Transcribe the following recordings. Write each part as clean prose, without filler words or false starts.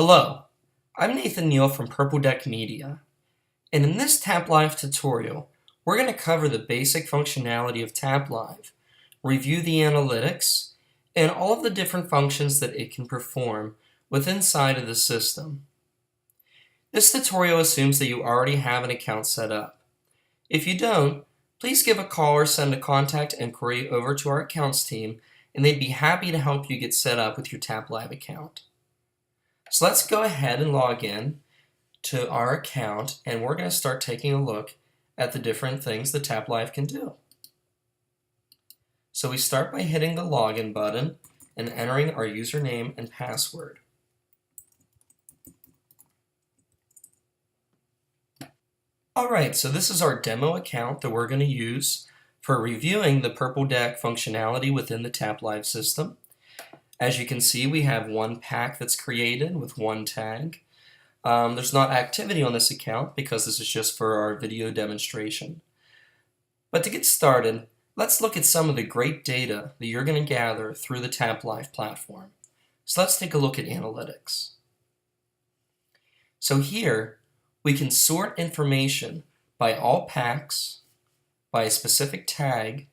Hello, I'm Nathan Neal from Purple Deck Media, and in this TapLive tutorial, we're going to cover the basic functionality of TapLive, review the analytics, and all of the different functions that it can perform within inside of the system. This tutorial assumes that you already have an account set up. If you don't, please give a call or send a contact inquiry over to our accounts team, and they'd be happy to help you get set up with your TapLive account. So let's go ahead and log in to our account, and we're going to start taking a look at the different things that TapLive can do. So we start by hitting the login button and entering our username and password. Alright, so this is our demo account that we're going to use for reviewing the Purple Deck functionality within the TapLive system. As you can see, we have one pack that's created with one tag. There's not activity on this account because this is just for our video demonstration. But to get started, let's look at some of the great data that you're going to gather through the TapLive platform. So let's take a look at analytics. So here, we can sort information by all packs, by a specific tag,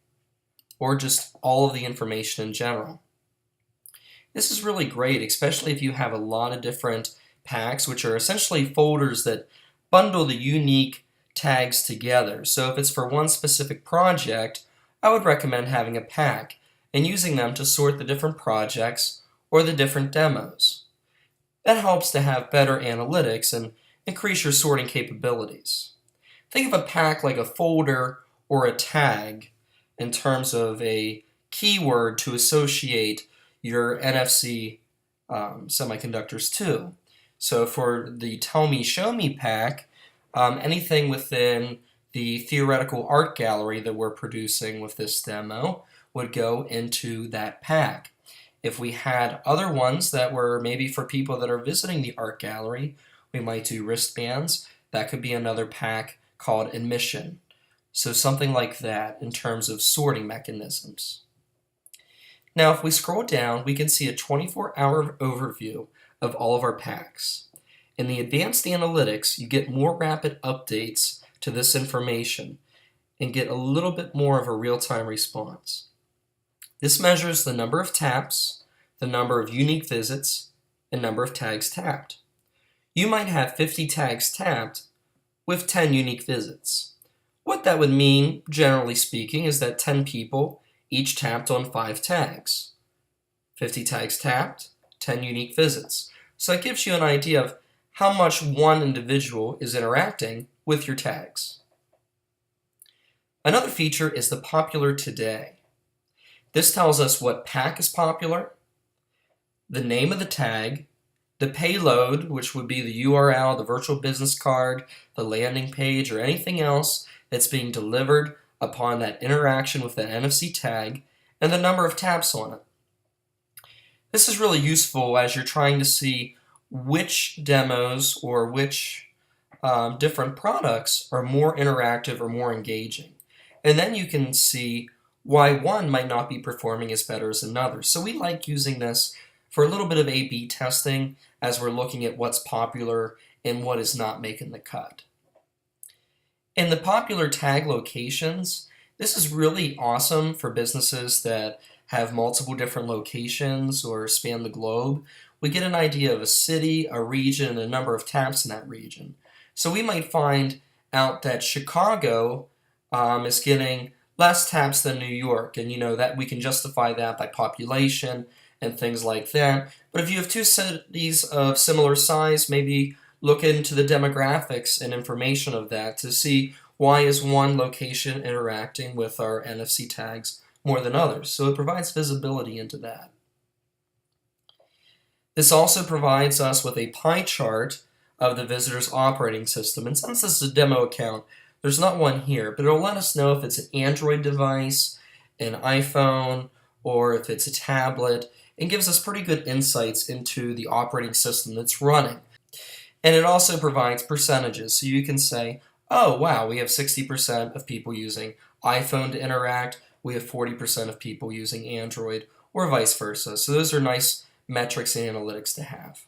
or just all of the information in general. This is really great, especially if you have a lot of different packs, which are essentially folders that bundle the unique tags together. So if it's for one specific project, I would recommend having a pack and using them to sort the different projects or the different demos. That helps to have better analytics and increase your sorting capabilities. Think of a pack like a folder or a tag in terms of a keyword to associate your NFC semiconductors to. So for the Tell Me, Show Me pack, anything within the theoretical art gallery that we're producing with this demo would go into that pack. If we had other ones that were maybe for people that are visiting the art gallery, we might do wristbands. That could be another pack called admission. So something like that in terms of sorting mechanisms. Now, if we scroll down, we can see a 24-hour overview of all of our packs. In the advanced analytics, you get more rapid updates to this information and get a little bit more of a real-time response. This measures the number of taps, the number of unique visits, and number of tags tapped. You might have 50 tags tapped with 10 unique visits. What that would mean, generally speaking, is that 10 people each tapped on 5 tags. 50 tags tapped, 10 unique visits. So that gives you an idea of how much one individual is interacting with your tags. Another feature is the popular today. This tells us what pack is popular, the name of the tag, the payload, which would be the URL, the virtual business card, the landing page, or anything else that's being delivered upon that interaction with that NFC tag, and the number of taps on it. This is really useful as you're trying to see which demos or which different products are more interactive or more engaging. And then you can see why one might not be performing as better as another. So we like using this for a little bit of A/B testing as we're looking at what's popular and what is not making the cut. In the popular tag locations, this is really awesome for businesses that have multiple different locations or span the globe. We get an idea of a city, a region, and a number of taps in that region. So we might find out that Chicago is getting less taps than New York, and that we can justify that by population and things like that. But if you have two cities of similar size, maybe look into the demographics and information of that to see why is one location interacting with our NFC tags more than others. So it provides visibility into that. This also provides us with a pie chart of the visitor's operating system. And since this is a demo account, there's not one here, but it'll let us know if it's an Android device, an iPhone, or if it's a tablet, and gives us pretty good insights into the operating system that's running. And it also provides percentages, so you can say, oh wow, we have 60% of people using iPhone to interact, we have 40% of people using Android, or vice versa. So those are nice metrics and analytics to have.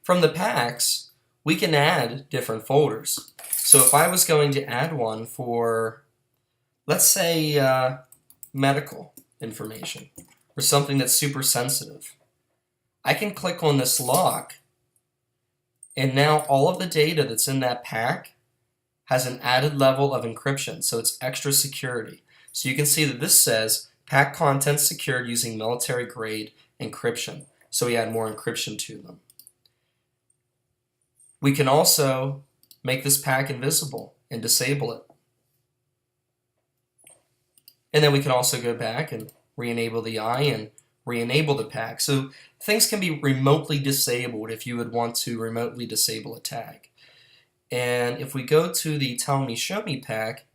From the packs, we can add different folders. So if I was going to add one for, let's say, medical information or something that's super sensitive, I can click on this lock, and now all of the data that's in that pack has an added level of encryption, so it's extra security. So you can see that this says pack contents secured using military grade encryption. So we add more encryption to them. We can also make this pack invisible and disable it. And then we can also go back and re-enable the eye and re-enable the pack. So things can be remotely disabled if you would want to remotely disable a tag. And if we go to the Tell Me Show Me pack,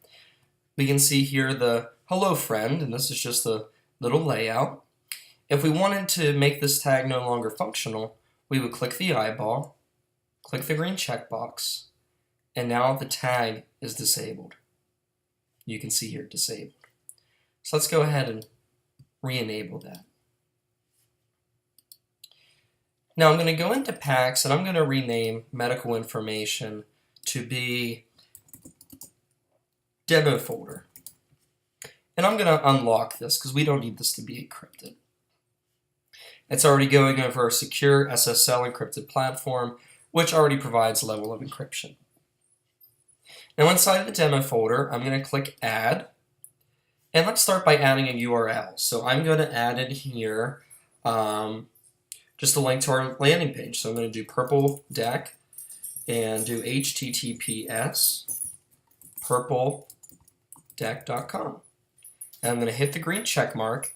we can see here the Hello Friend, and this is just a little layout. If we wanted to make this tag no longer functional, we would click the eyeball, click the green checkbox, and now the tag is disabled. You can see here, disabled. So let's go ahead and re-enable that. Now I'm going to go into packs, and I'm going to rename medical information to be demo folder. And I'm going to unlock this because we don't need this to be encrypted. It's already going over a secure SSL encrypted platform, which already provides a level of encryption. Now inside the demo folder, I'm going to click Add, and let's start by adding a URL. So I'm going to add in here just a link to our landing page. So I'm going to do purple deck and do https purpledeck.com. And I'm going to hit the green check mark.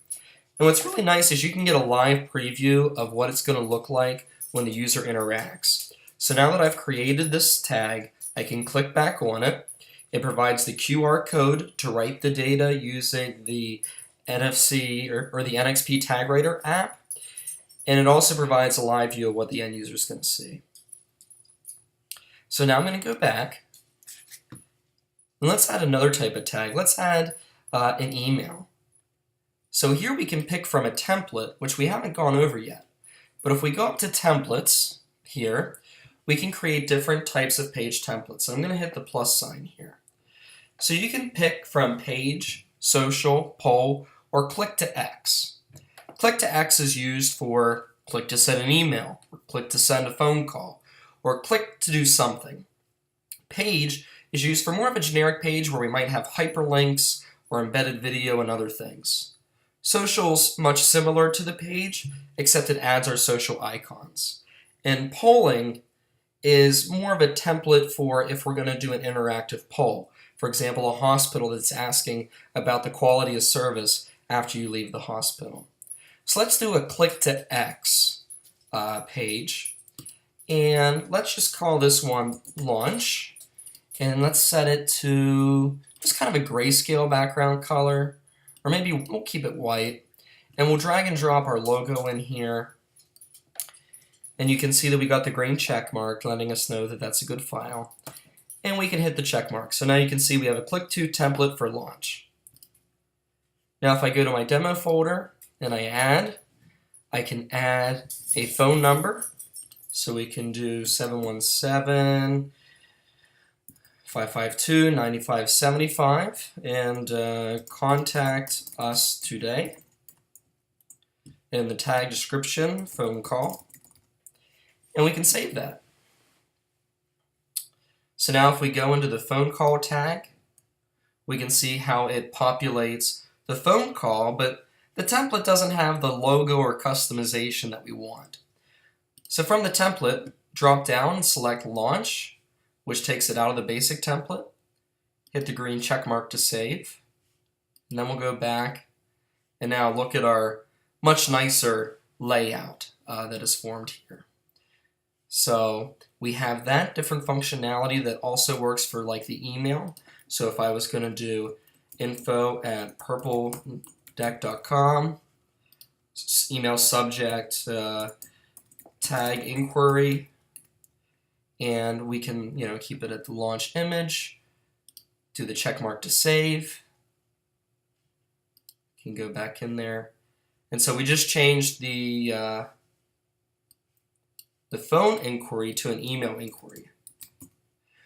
And what's really nice is you can get a live preview of what it's going to look like when the user interacts. So now that I've created this tag, I can click back on it. It provides the QR code to write the data using the NFC or the NXP Tag Writer app. And it also provides a live view of what the end user is going to see. So now I'm going to go back. And let's add another type of tag. Let's add an email. So here we can pick from a template, which we haven't gone over yet. But if we go up to templates here, we can create different types of page templates. So I'm going to hit the plus sign here. So you can pick from page, social, poll, or click to X. Click to X is used for click to send an email, or click to send a phone call, or click to do something. Page is used for more of a generic page where we might have hyperlinks or embedded video and other things. Social's much similar to the page, except it adds our social icons. And polling is more of a template for if we're going to do an interactive poll. For example, a hospital that's asking about the quality of service after you leave the hospital. So let's do a click to X page. And let's just call this one launch. And let's set it to just kind of a grayscale background color. Or maybe we'll keep it white. And we'll drag and drop our logo in here. And you can see that we got the green check mark letting us know that that's a good file. And we can hit the check mark. So now you can see we have a click to template for launch. Now if I go to my demo folder and I can add a phone number. So we can do 717-552-9575 and contact us today. In the tag description, phone call. And we can save that. So now if we go into the phone call tag, we can see how it populates the phone call, but the template doesn't have the logo or customization that we want. So from the template, drop down and select Launch, which takes it out of the basic template. Hit the green check mark to save. And then we'll go back and now look at our much nicer layout that is formed here. So we have that different functionality that also works for like the email. So if I was going to do info@purpledeck.com, email subject, tag inquiry, and we can keep it at the launch image, do the check mark to save, can go back in there. And so we just changed the the phone inquiry to an email inquiry.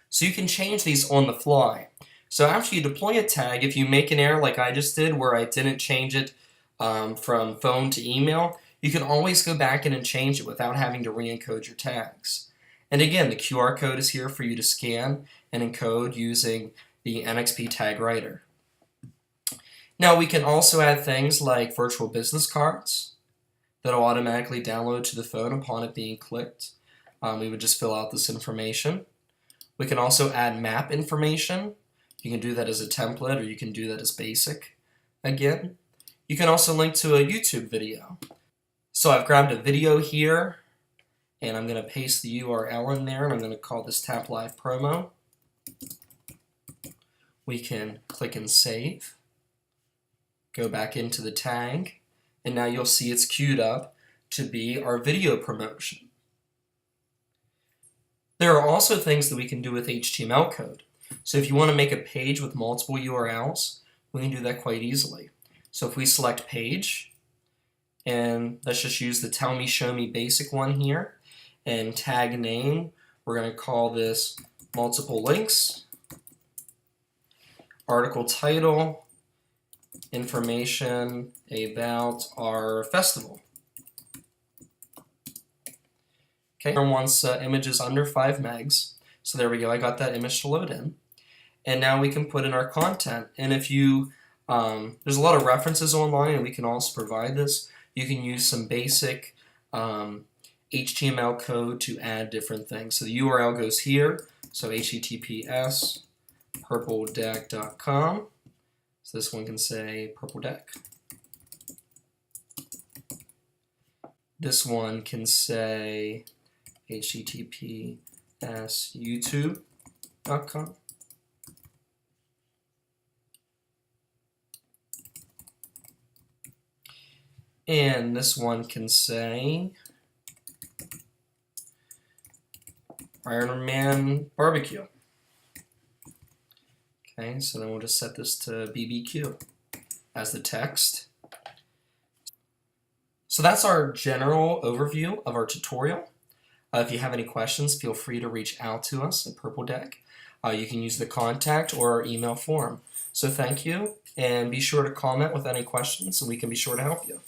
So you can change these on the fly. So after you deploy a tag, if you make an error like I just did where I didn't change it from phone to email, you can always go back in and change it without having to re-encode your tags. And again, the QR code is here for you to scan and encode using the NXP tag writer. Now we can also add things like virtual business cards that will automatically download to the phone upon it being clicked. We would just fill out this information. We can also add map information. You can do that as a template or you can do that as basic again. You can also link to a YouTube video. So I've grabbed a video here and I'm going to paste the URL in there and I'm going to call this TapLive promo. We can click and save. Go back into the tag and now you'll see it's queued up to be our video promotion. There are also things that we can do with HTML code. So if you want to make a page with multiple URLs, we can do that quite easily. So if we select page, and let's just use the tell me, show me basic one here, and tag name, we're going to call this multiple links, article title, information about our festival. Okay, wants images under 5 megs. So there we go, I got that image to load in. And now we can put in our content. And if you, there's a lot of references online and we can also provide this. You can use some basic HTML code to add different things. So the URL goes here, so https purpledeck.com. So this one can say purple deck. This one can say https youtube.com. And this one can say Iron Man barbecue. Okay, so then we'll just set this to BBQ as the text. So that's our general overview of our tutorial. If you have any questions, feel free to reach out to us at Purple Deck. You can use the contact or our email form. So thank you, and be sure to comment with any questions, and we can be sure to help you.